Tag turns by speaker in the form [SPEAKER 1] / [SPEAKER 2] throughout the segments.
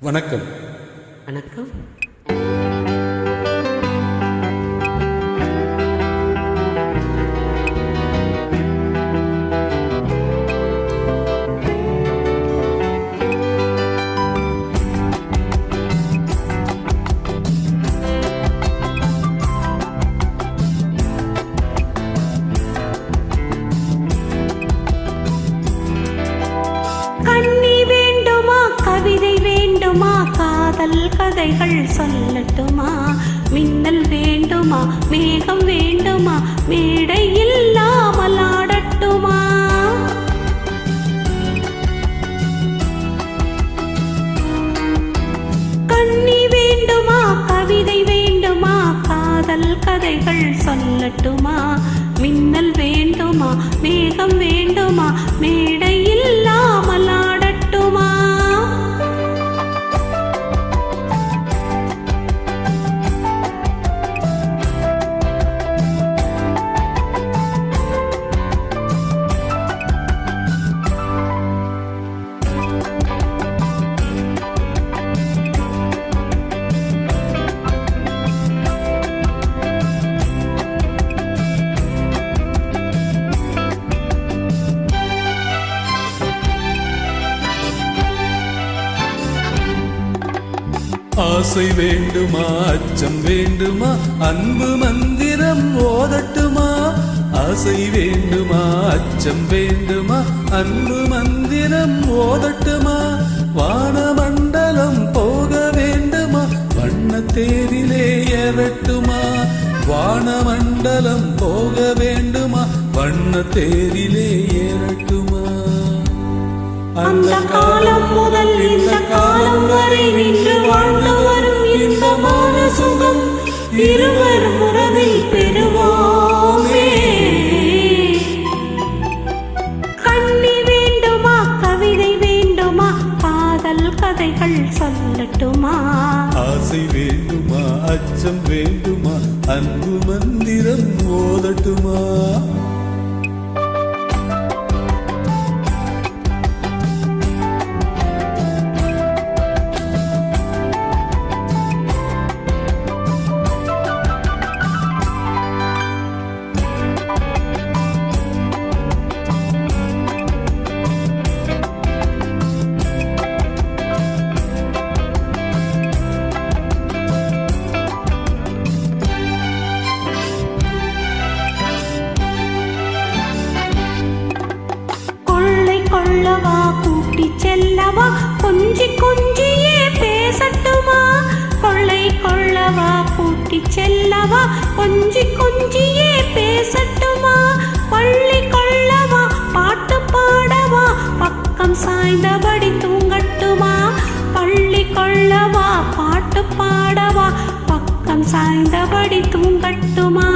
[SPEAKER 1] வணக்கம்.
[SPEAKER 2] வணக்கம். கதைகள் சொல்லட்டுமா? மின்னல் வேண்டுமா? மேகம் வேண்டுமா? மேடை இல்லாமல் ஆடட்டுமா? கண்ணி வேண்டுமா? கவிதை வேண்டுமா? காதல் கதைகள் சொல்லட்டுமா? மின்னல் வேண்டுமா? மேகம் வேண்டுமா? மேடை இல்லாமல் ஆடட்டுமா?
[SPEAKER 1] ஆசை வேண்டுமா? அச்சம் வேண்டுமா? அன்பு மந்திரம் ஓதட்டுமா? ஆசை வேண்டுமா? அச்சம் வேண்டுமா? அன்பு மந்திரம் ஓதட்டுமா? வானமண்டலம் போக வேண்டுமா? வண்ணத்தேரிலே ஏறட்டுமா? வானமண்டலம் போக வேண்டுமா? வண்ணத்தேரிலே ஏறட்டுமா?
[SPEAKER 2] அந்த காலம் முதல் இந்த காலம் வரை நின்று வாழ்ந்து வரும் இன்பமான சுகம் இருவர் உறவில் பெறுவோமே. கண்ணி வேண்டுமா? கவிதை வேண்டுமா? காதல் கதைகள் சொல்லட்டுமா?
[SPEAKER 1] ஆசை வேண்டுமா? அச்சம் வேண்டுமா? அன்பு மந்திரம் ஓதட்டுமா?
[SPEAKER 2] கொள்ளவா கூட்டி செல்லவா கொஞ்சி கொஞ்சியே பேசட்டுமா? கொள்ளை கொள்ளவா கூட்டி செல்லவா கொஞ்சி கொஞ்சியே பேசட்டுமா? பள்ளி கொள்ளவா பாட்டு பாடவா பக்கம் சாய்ந்தபடி தூங்கட்டுமா? பள்ளி கொள்ளவா பாட்டு பாடவா பக்கம் சாய்ந்தபடி தூங்கட்டுமா?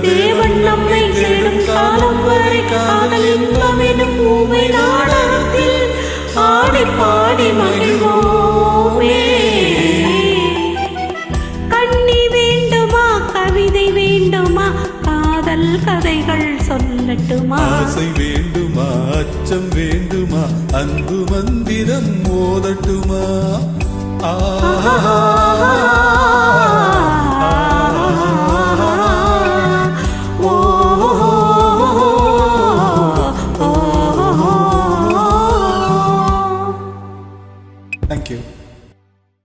[SPEAKER 2] தேவன் நம்மை சேரும் காலம் வரை காதல் இன்பம் எனும் ஊமை நாடகத்தில் ஆடி பாடி மகிழ்வோமே. கண்ணி வேண்டுமா? கவிதை வேண்டுமா? காதல் கதைகள் சொல்லட்டுமா?
[SPEAKER 1] ஆசை வேண்டுமா? அச்சம் வேண்டுமா? அன்பு மந்திரம் ஓதட்டுமா? Thank you.